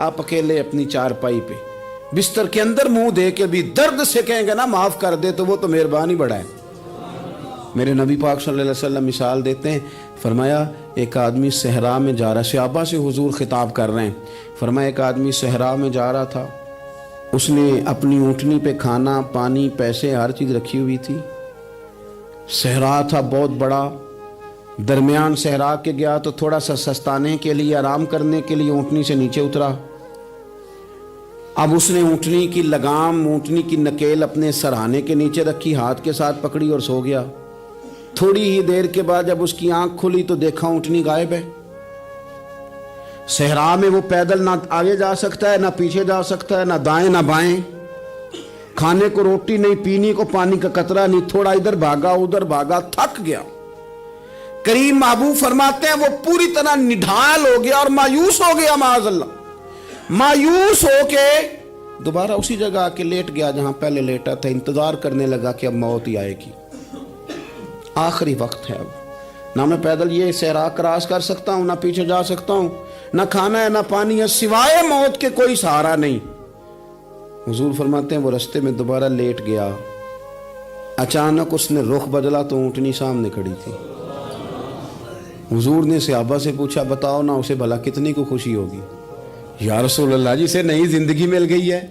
آپ اکیلے اپنی چارپائی پہ بستر کے اندر منہ دے کے بھی درد سے کہیں گے نا معاف کر دے تو وہ تو مہربانی بڑا ہے۔ میرے نبی پاک صلی اللہ علیہ وسلم مثال دیتے ہیں، فرمایا ایک آدمی صحرا میں جا رہا، صحابہ سے حضور خطاب کر رہے ہیں، فرمایا ایک آدمی صحرا میں جا رہا تھا، اس نے اپنی اونٹنی پہ کھانا پانی پیسے ہر چیز رکھی ہوئی تھی، صحرا تھا بہت بڑا، درمیان صحرا کے گیا تو تھوڑا سا سستانے کے لیے آرام کرنے کے لیے اونٹنی سے نیچے اترا۔ اب اس نے اونٹنی کی لگام اونٹنی کی نکیل اپنے سرہانے کے نیچے رکھی، ہاتھ کے ساتھ پکڑی اور سو گیا۔ تھوڑی ہی دیر کے بعد جب اس کی آنکھ کھلی تو دیکھا اونٹنی غائب ہے۔ صحرا میں وہ پیدل نہ آگے جا سکتا ہے نہ پیچھے جا سکتا ہے، نہ دائیں نہ بائیں، کھانے کو روٹی نہیں، پینے کو پانی کا قطرہ نہیں، تھوڑا ادھر بھاگا ادھر بھاگا، تھک گیا۔ کریم محبوب فرماتے ہیں وہ پوری طرح نڈھال ہو گیا اور مایوس ہو گیا، معاذ اللہ، مایوس ہو کے دوبارہ اسی جگہ آ کے لیٹ گیا جہاں پہلے لیٹا تھا، انتظار کرنے لگا کہ اب موت ہی آئے گی، آخری وقت ہے، اب نہ میں پیدل یہ صحرا کراس کر سکتا ہوں، نہ پیچھے جا سکتا ہوں، نہ کھانا ہے نہ پانی ہے، سوائے موت کے کوئی سہارا نہیں۔ حضور فرماتے ہیں وہ رستے میں دوبارہ لیٹ گیا، اچانک اس نے رخ بدلا تو اونٹنی سامنے کھڑی تھی۔ حضور نے صحابہ سے پوچھا بتاؤ نا اسے بھلا کتنی کو خوشی ہوگی؟ یا رسول اللہ جی سے نئی زندگی مل گئی ہے۔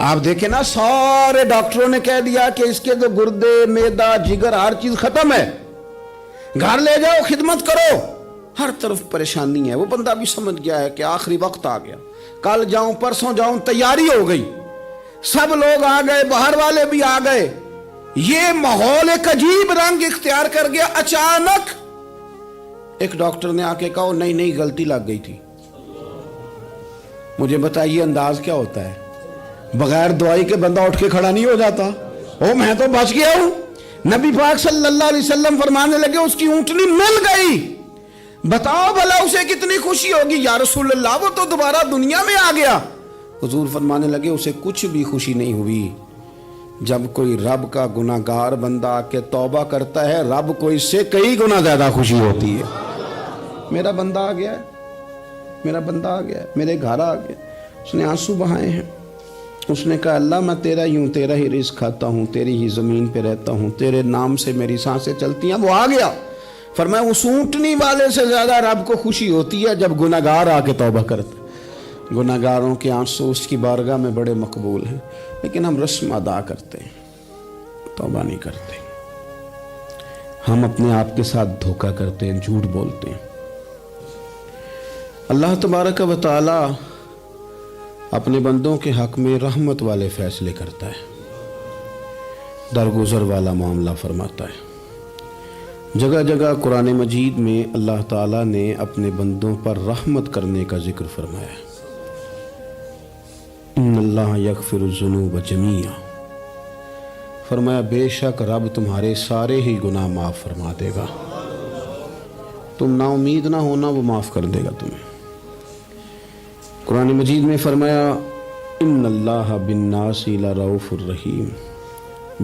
آپ دیکھیں نا سارے ڈاکٹروں نے کہہ دیا کہ اس کے تو گردے معدہ جگر ہر چیز ختم ہے، گھر لے جاؤ خدمت کرو، ہر طرف پریشانی ہے۔ وہ بندہ بھی سمجھ گیا ہے کہ آخری وقت آ گیا، کل جاؤں پرسوں جاؤں، تیاری ہو گئی، سب لوگ آ گئے، باہر والے بھی آ گئے، یہ ماحول ایک عجیب رنگ اختیار کر گیا۔ اچانک ایک ڈاکٹر نے آ کے کہا نہیں نہیں غلطی لگ گئی تھی۔ مجھے بتائیے انداز کیا ہوتا ہے؟ بغیر دوائی کے بندہ اٹھ کے کھڑا نہیں ہو جاتا، او میں تو بچ گیا ہوں۔ نبی پاک صلی اللہ علیہ وسلم فرمانے لگے اس کی اونٹنی مل گئی، بتاؤ بھلا اسے کتنی خوشی ہوگی؟ یا رسول اللہ وہ تو دوبارہ دنیا میں آ گیا۔ حضور فرمانے لگے اسے کچھ بھی خوشی نہیں ہوئی۔ جب کوئی رب کا گناہگار بندہ آ کے توبہ کرتا ہے، رب کو اس سے کئی گنا زیادہ خوشی ہوتی ہے۔ میرا بندہ آ گیا ہے، میرا بندہ آ گیا ہے، میرے گھر آ گیا۔ اس نے آنسو بہائے ہیں، اس نے کہا اللہ میں تیرا ہی ہوں، تیرا ہی رزق کھاتا ہوں، تیری ہی زمین پہ رہتا ہوں، تیرے نام سے میری سانسیں چلتی ہیں۔ وہ آ گیا۔ فرمایا اس اونٹنی والے سے زیادہ رب کو خوشی ہوتی ہے جب گناہگار آ کے توبہ کرتا ہے۔ گناہگاروں کے آنسو اس کی بارگاہ میں بڑے مقبول ہیں، لیکن ہم رسم ادا کرتے ہیں، توبہ نہیں کرتے۔ ہم اپنے آپ کے ساتھ دھوکہ کرتے ہیں، جھوٹ بولتے ہیں۔ اللہ تبارک و تعالی اپنے بندوں کے حق میں رحمت والے فیصلے کرتا ہے، درگزر والا معاملہ فرماتا ہے۔ جگہ جگہ قرآن مجید میں اللہ تعالیٰ نے اپنے بندوں پر رحمت کرنے کا ذکر فرمایا ہے۔ ان اللہ یغفر الذنوب جمیعا، فرمایا بے شک رب تمہارے سارے ہی گناہ معاف فرما دے گا، تم نا امید نہ ہونا، وہ معاف کر دے گا تمہیں۔ قرآن مجید میں فرمایا ان اللہ بالناس لرؤوف الرحیم،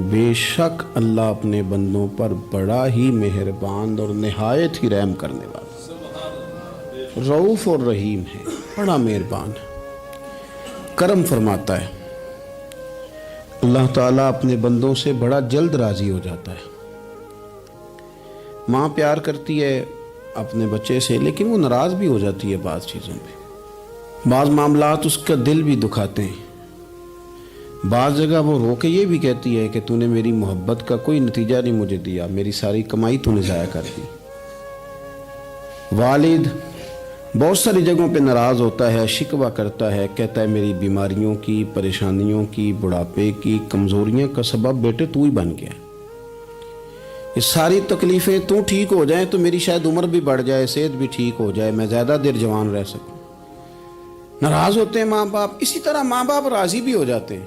بے شک اللہ اپنے بندوں پر بڑا ہی مہربان اور نہایت ہی رحم کرنے والا، رؤوف اور رحیم ہے، بڑا مہربان ہے، کرم فرماتا ہے۔ اللہ تعالیٰ اپنے بندوں سے بڑا جلد راضی ہو جاتا ہے۔ ماں پیار کرتی ہے اپنے بچے سے، لیکن وہ ناراض بھی ہو جاتی ہے بعض چیزوں پہ، بعض معاملات اس کا دل بھی دکھاتے ہیں، بعض جگہ وہ رو کے یہ بھی کہتی ہے کہ تو نے میری محبت کا کوئی نتیجہ نہیں مجھے دیا، میری ساری کمائی تو نے ضائع کر دی۔ والد بہت ساری جگہوں پہ ناراض ہوتا ہے، شکوہ کرتا ہے، کہتا ہے میری بیماریوں کی، پریشانیوں کی، بڑھاپے کی، کمزوریاں کا سبب بیٹے تو ہی بن گیا، یہ ساری تکلیفیں تو ٹھیک ہو جائیں تو میری شاید عمر بھی بڑھ جائے، صحت بھی ٹھیک ہو جائے، میں زیادہ دیر جوان رہ سکوں۔ ناراض ہوتے ہیں ماں باپ، اسی طرح ماں باپ راضی بھی ہو جاتے ہیں،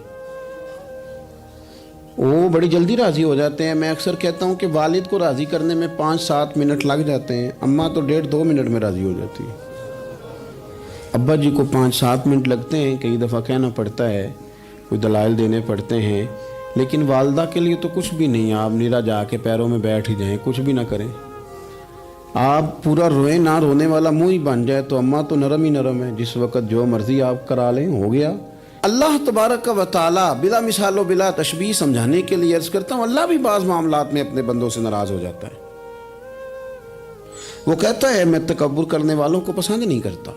وہ بڑی جلدی راضی ہو جاتے ہیں۔ میں اکثر کہتا ہوں کہ والد کو راضی کرنے میں 5-7 منٹ لگ جاتے ہیں، اماں تو 1.5-2 منٹ میں راضی ہو جاتی ہے۔ ابا جی کو 5-7 منٹ لگتے ہیں، کئی دفعہ کہنا پڑتا ہے، کوئی دلائل دینے پڑتے ہیں، لیکن والدہ کے لیے تو کچھ بھی نہیں، آپ نیرا جا کے پیروں میں بیٹھ ہی جائیں، کچھ بھی نہ کریں، آپ پورا روئیں نہ رونے والا منہ ہی بن جائے تو اماں تو نرم ہی نرم ہے، جس وقت جو مرضی آپ کرا لیں ہو گیا۔ اللہ تبارک و تعالی بلا مثال و بلا تشبیہ سمجھانے کے لیے عرض کرتا ہوں، اللہ بھی بعض معاملات میں اپنے بندوں سے ناراض ہو جاتا ہے۔ وہ کہتا ہے میں تکبر کرنے والوں کو پسند نہیں کرتا،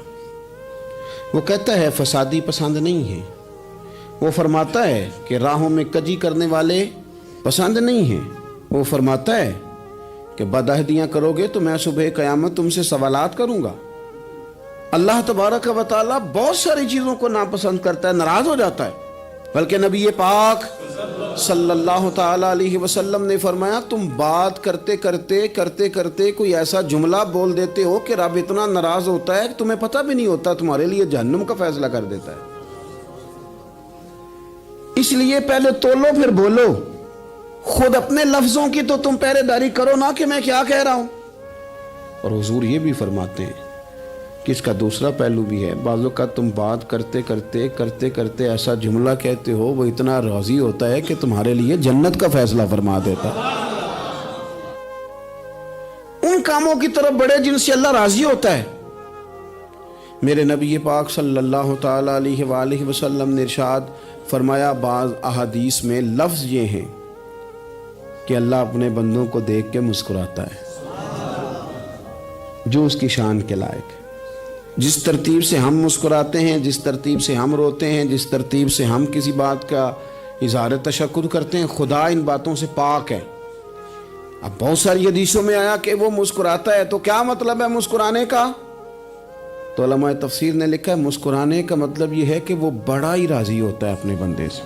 وہ کہتا ہے فسادی پسند نہیں ہے، وہ فرماتا ہے کہ راہوں میں کجی کرنے والے پسند نہیں ہیں، وہ فرماتا ہے کہ بدعہدیاں کرو گے تو میں صبح قیامت تم سے سوالات کروں گا۔ اللہ تبارک و تعالیٰ بہت ساری چیزوں کو ناپسند کرتا ہے، ناراض ہو جاتا ہے۔ بلکہ نبی پاک صلی اللہ تعالیٰ علیہ وسلم نے فرمایا تم بات کرتے کرتے کوئی ایسا جملہ بول دیتے ہو کہ رب اتنا ناراض ہوتا ہے کہ تمہیں پتہ بھی نہیں ہوتا، تمہارے لیے جہنم کا فیصلہ کر دیتا ہے۔ اس لیے پہلے تولو پھر بولو، خود اپنے لفظوں کی تو تم پہرے داری کرو نا کہ میں کیا کہہ رہا ہوں۔ اور حضور یہ بھی فرماتے ہیں کہ اس کا دوسرا پہلو بھی ہے، بعض اوقات تم بات کرتے ایسا جملہ کہتے ہو وہ اتنا راضی ہوتا ہے کہ تمہارے لیے جنت کا فیصلہ فرما دیتا ہے۔ ان کاموں کی طرف بڑے جن سے اللہ راضی ہوتا ہے۔ میرے نبی پاک صلی اللہ تعالی علیہ وآلہ وسلم نے ارشاد فرمایا، بعض احادیث میں لفظ یہ ہیں کہ اللہ اپنے بندوں کو دیکھ کے مسکراتا ہے جو اس کی شان کے لائق ہے۔ جس ترتیب سے ہم مسکراتے ہیں، جس ترتیب سے ہم روتے ہیں، جس ترتیب سے ہم کسی بات کا اظہار تشکر کرتے ہیں، خدا ان باتوں سے پاک ہے۔ اب بہت ساری حدیثوں میں آیا کہ وہ مسکراتا ہے، تو کیا مطلب ہے مسکرانے کا؟ تو علماء تفسیر نے لکھا ہے مسکرانے کا مطلب یہ ہے کہ وہ بڑا ہی راضی ہوتا ہے اپنے بندے سے،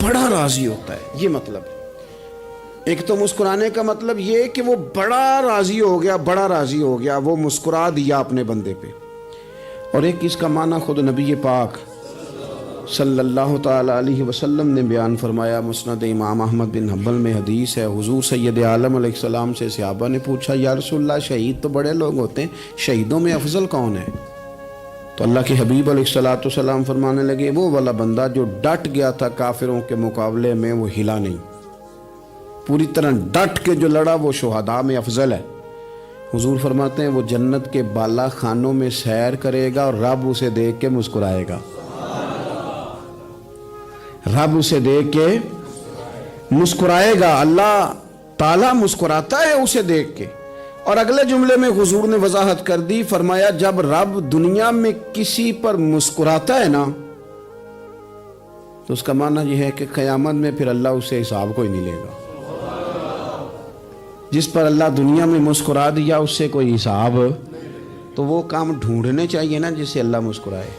بڑا راضی ہوتا ہے، یہ مطلب ہے۔ ایک تو مسکرانے کا مطلب یہ کہ وہ بڑا راضی ہو گیا، وہ مسکرا دیا اپنے بندے پہ۔ اور ایک اس کا معنی خود نبی پاک صلی اللہ تعالی علیہ وسلم نے بیان فرمایا، مسند امام احمد بن حنبل میں حدیث ہے، حضور سید عالم علیہ السلام سے صحابہ نے پوچھا یا رسول اللہ شہید تو بڑے لوگ ہوتے ہیں، شہیدوں میں افضل کون ہے؟ تو اللہ کے حبیب علیہ السلام فرمانے لگے وہ والا بندہ جو ڈٹ گیا تھا کافروں کے مقابلے میں، وہ ہلا نہیں، پوری طرح ڈٹ کے جو لڑا وہ شہداء میں افضل ہے۔ حضور فرماتے ہیں وہ جنت کے بالا خانوں میں سیر کرے گا اور رب اسے دیکھ کے مسکرائے گا، رب اسے دیکھ کے مسکرائے گا، اللہ تعالیٰ مسکراتا ہے اسے دیکھ کے۔ اور اگلے جملے میں حضور نے وضاحت کر دی، فرمایا جب رب دنیا میں کسی پر مسکراتا ہے نا تو اس کا معنی یہ ہے کہ قیامت میں پھر اللہ اسے حساب کوئی نہیں لے گا۔ جس پر اللہ دنیا میں مسکرا دیا اس سے کوئی حساب، تو وہ کام ڈھونڈنے چاہیے نا جس سے اللہ مسکرائے۔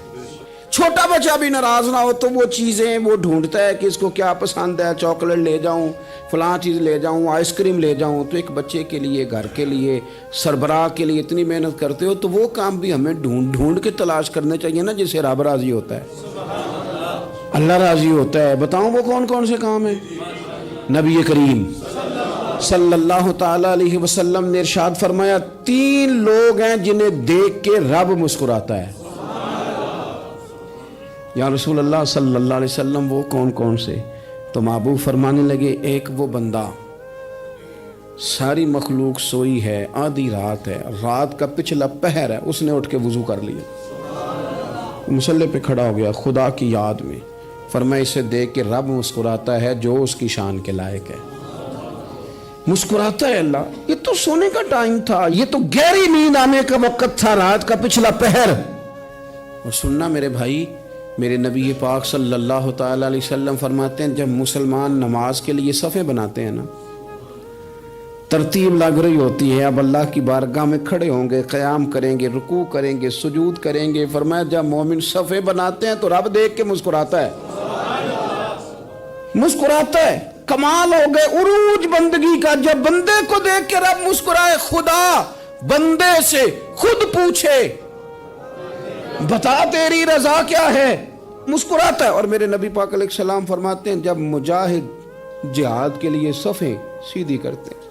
چھوٹا بچہ بھی ناراض نہ ہو تو وہ چیزیں وہ ڈھونڈتا ہے کہ اس کو کیا پسند ہے، چاکلیٹ لے جاؤں، فلاں چیز لے جاؤں، آئس کریم لے جاؤں۔ تو ایک بچے کے لیے، گھر کے لیے، سربراہ کے لیے اتنی محنت کرتے ہو تو وہ کام بھی ہمیں ڈھونڈ کے تلاش کرنے چاہیے نا جس سے رب راضی ہوتا ہے، اللہ راضی ہوتا ہے۔ بتاؤں وہ کون کون سے کام ہیں؟ نبی کریم صلی اللہ تعالی علیہ وسلم نے ارشاد فرمایا 3 لوگ ہیں جنہیں دیکھ کے رب مسکراتا ہے۔ یا رسول اللہ صلی اللہ علیہ وسلم وہ کون کون سے؟ تو محبوب فرمانے لگے ایک وہ بندہ ساری مخلوق سوئی ہے، آدھی رات ہے، رات کا پچھلا پہر ہے، اس نے اٹھ کے وضو کر لیا، مصلی پہ کھڑا ہو گیا خدا کی یاد میں، فرمایا اسے دیکھ کے رب مسکراتا ہے جو اس کی شان کے لائق ہے۔ مسکراتا ہے اللہ۔ یہ تو سونے کا ٹائم تھا، یہ تو گہری نیند آنے کا وقت تھا، رات کا پچھلا پہر۔ اور سننا میرے بھائی، میرے نبی پاک صلی اللہ تعالی علیہ وسلم فرماتے ہیں جب مسلمان نماز کے لیے صفیں بناتے ہیں نا، ترتیب لگ رہی ہوتی ہے، اب اللہ کی بارگاہ میں کھڑے ہوں گے، قیام کریں گے، رکوع کریں گے، سجود کریں گے، فرمایا جب مومن صفیں بناتے ہیں تو رب دیکھ کے مسکراتا ہے، مسکراتا ہے۔ کمال ہو گئے عروج بندگی کا، جب بندے کو دیکھ کے رب مسکرائے، خدا بندے سے خود پوچھے بتا تیری رضا کیا ہے، مسکراتا ہے۔ اور میرے نبی پاک علیہ السلام فرماتے ہیں جب مجاہد جہاد کے لیے صفیں سیدھی کرتے ہیں،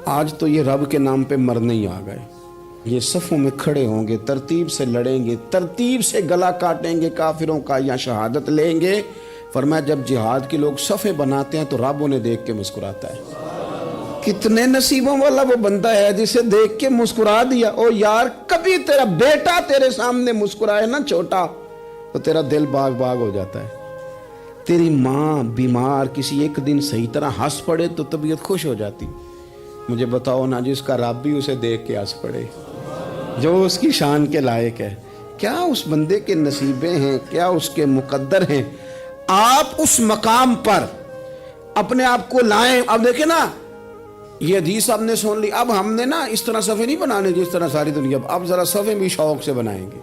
آج تو یہ رب کے نام پہ مرنے ہی آ گئے، یہ صفوں میں کھڑے ہوں گے، ترتیب سے لڑیں گے، ترتیب سے گلا کاٹیں گے کافروں کا یا شہادت لیں گے۔ فرمایا جب جہاد کے لوگ صفیں بناتے ہیں تو رب انہیں دیکھ کے مسکراتا ہے۔ کتنے نصیبوں والا وہ بندہ ہے جسے دیکھ کے مسکرا دیا. او یار کبھی تیرا بیٹا تیرے سامنے مسکرائے نا چھوٹا تو تیرا دل باغ باغ ہو جاتا ہے. تیری ماں بیمار کسی ایک دن صحیح طرح ہنس پڑے تو طبیعت خوش ہو جاتی. مجھے بتاؤ نا جس کا رب بھی اسے دیکھ کے ہنس پڑے جو اس کی شان کے لائق ہے. کیا اس بندے کے نصیبیں ہیں, کیا اس کے مقدر ہیں. آپ اس مقام پر اپنے آپ کو لائیں. اب دیکھیں نا یہ حدیث آپ نے سن لی. اب ہم نے نا اس طرح صفحے نہیں بنانے جس طرح ساری دنیا. اب ذرا صفحے بھی شوق سے بنائیں گے.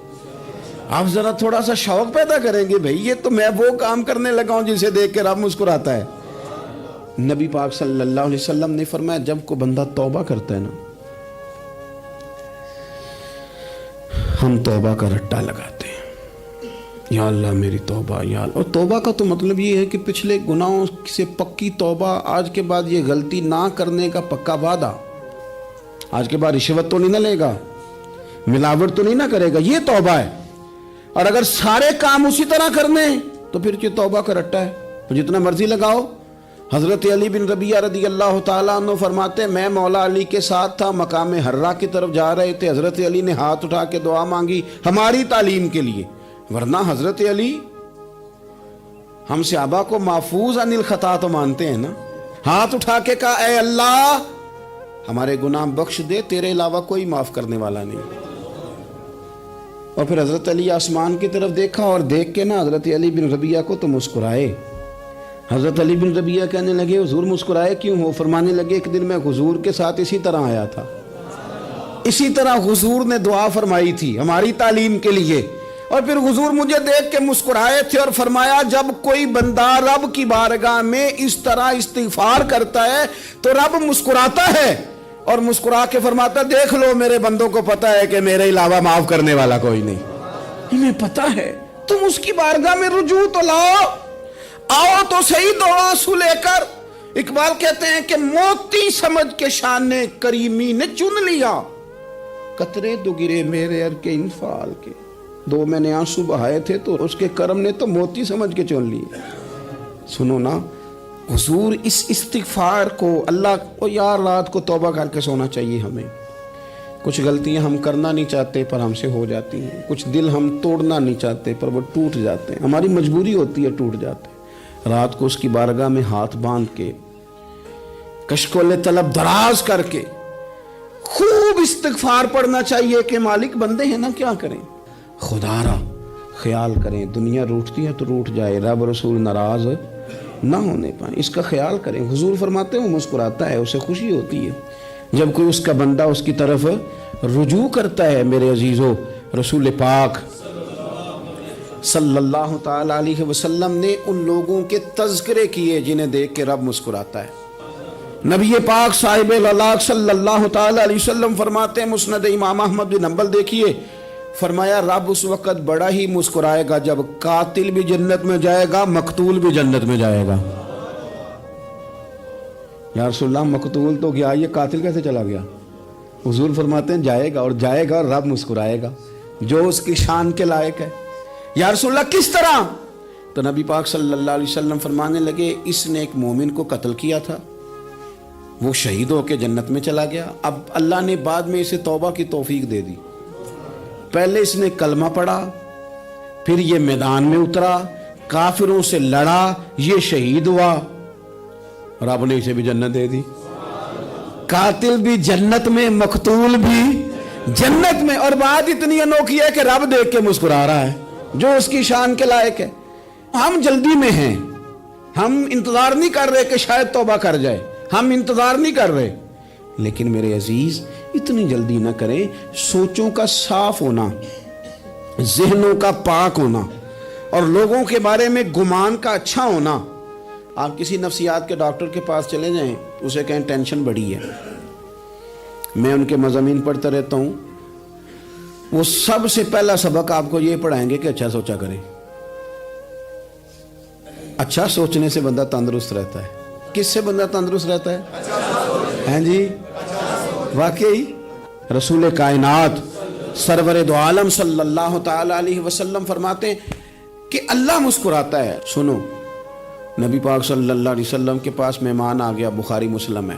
آپ ذرا تھوڑا سا شوق پیدا کریں گے. بھئی یہ تو میں وہ کام کرنے لگا ہوں جسے دیکھ کے رب مسکراتا ہے. نبی پاک صلی اللہ علیہ وسلم نے فرمایا جب کوئی بندہ توبہ کرتا ہے نا, ہم توبہ کا رٹا لگاتے ہیں, یا اللہ میری توبہ یا اللہ. اور توبہ کا تو مطلب یہ ہے کہ پچھلے گناہوں سے پکی توبہ, آج کے بعد یہ غلطی نہ کرنے کا پکا وعدہ. آج کے بعد رشوت تو نہیں نہ لے گا, ملاوٹ تو نہیں نہ کرے گا, یہ توبہ ہے. اور اگر سارے کام اسی طرح کرنے تو پھر یہ توبہ کا رٹا ہے, تو جتنا مرضی لگاؤ. حضرت علی بن ربیعہ رضی اللہ تعالیٰ عنہ فرماتے ہیں میں مولا علی کے ساتھ تھا, مقام حرہ کی طرف جا رہے تھے. حضرت علی نے ہاتھ اٹھا کے دعا مانگی ہماری تعلیم کے لیے, ورنہ حضرت علی ہم صحابہ کو محفوظ عن الخطا تو مانتے ہیں نا. ہاتھ اٹھا کے کہا اے اللہ ہمارے گناہ بخش دے, تیرے علاوہ کوئی معاف کرنے والا نہیں. اور پھر حضرت علی آسمان کی طرف دیکھا اور دیکھ کے نا حضرت علی بن ربیعہ کو تو مسکرائے. حضرت علی بن ربیعہ کہنے لگے حضور مسکرائے کیوں ہو؟ فرمانے لگے ایک دن میں حضور کے ساتھ اسی طرح آیا تھا, اسی طرح حضور نے دعا فرمائی تھی ہماری تعلیم کے لیے, اور پھر حضور مجھے دیکھ کے مسکرائے تھے اور فرمایا جب کوئی بندہ رب کی بارگاہ میں اس طرح استغفار کرتا ہے تو رب مسکراتا ہے, اور مسکرا کے فرماتا دیکھ لو میرے بندوں کو پتا ہے کہ میرے علاوہ معاف کرنے والا کوئی نہیں. انہیں پتا ہے, تم اس کی بارگاہ میں رجوع تو لاؤ, آؤ تو صحیح دو آنسو لے کر. اقبال کہتے ہیں کہ موتی سمجھ کے شان کریمی نے چن لیا, قطرے دو گرے میرے ار کے انفعال کے. دو میں نے آنسو بہائے تھے تو اس کے کرم نے تو موتی سمجھ کے چن لیے. سنو نا حضور اس استغفار کو اللہ کو یار رات کو توبہ کر کے سونا چاہیے. ہمیں کچھ غلطیاں ہم کرنا نہیں چاہتے پر ہم سے ہو جاتی ہیں, کچھ دل ہم توڑنا نہیں چاہتے پر وہ ٹوٹ جاتے ہیں, ہماری مجبوری ہوتی ہے ٹوٹ جاتے ہیں. رات کو اس کی بارگاہ میں ہاتھ باندھ کے کشکول طلب دراز کر کے خوب استغفار پڑھنا چاہیے کہ مالک بندے ہیں نا کیا کریں, خدا را خیال کریں. دنیا روٹتی ہے تو روٹ جائے, رب رسول ناراض نہ ہونے پائیں, اس کا خیال کریں. حضور فرماتے ہیں وہ مسکراتا ہے, اسے خوشی ہوتی ہے جب کوئی اس کا بندہ اس کی طرف رجوع کرتا ہے. میرے عزیزو رسول پاک صلی اللہ تعالی علیہ وسلم نے ان لوگوں کے تذکرے کیے جنہیں دیکھ کے رب مسکراتا ہے. نبی پاک صاحب الالاق صلی اللہ تعالی علیہ وسلم فرماتے ہیں, مسند امام احمد بن حنبل دیکھیے, فرمایا رب اس وقت بڑا ہی مسکرائے گا جب قاتل بھی جنت میں جائے گا, مقتول بھی جنت میں جائے گا. یا رسول اللہ مقتول تو گیا, یہ قاتل کیسے چلا گیا؟ حضور فرماتے ہیں جائے گا, اور جائے گا اور رب مسکرائے گا جو اس کی شان کے لائق ہے. یا رسول اللہ کس طرح؟ تو نبی پاک صلی اللہ علیہ وسلم فرمانے لگے اس نے ایک مومن کو قتل کیا تھا, وہ شہید ہو کے جنت میں چلا گیا. اب اللہ نے بعد میں اسے توبہ کی توفیق دے دی. پہلے اس نے کلمہ پڑھا, پھر یہ میدان میں اترا, کافروں سے لڑا, یہ شہید ہوا, رب نے اسے بھی جنت دے دی. قاتل بھی جنت میں, مقتول بھی جنت میں. اور بات اتنی انوکھی ہے کہ رب دیکھ کے مسکرا رہا ہے جو اس کی شان کے لائق ہے. ہم جلدی میں ہیں, ہم انتظار نہیں کر رہے کہ شاید توبہ کر جائے, ہم انتظار نہیں کر رہے. لیکن میرے عزیز اتنی جلدی نہ کریں. سوچوں کا صاف ہونا, ذہنوں کا پاک ہونا, اور لوگوں کے بارے میں گمان کا اچھا ہونا. آپ کسی نفسیات کے ڈاکٹر کے پاس چلے جائیں, اسے کہیں ٹینشن بڑی ہے. میں ان کے مضامین پڑھتا رہتا ہوں, وہ سب سے پہلا سبق آپ کو یہ پڑھائیں گے کہ اچھا سوچا کریں. اچھا سوچنے سے بندہ تندرست رہتا ہے. کس سے بندہ تندرست رہتا ہے؟ ہیں جی واقعی رسول کائنات سرور دو عالم صلی اللہ تعالی علیہ وسلم فرماتے ہیں کہ اللہ مسکراتا ہے. سنو, نبی پاک صلی اللہ علیہ وسلم کے پاس مہمان آ گیا, بخاری مسلم ہے.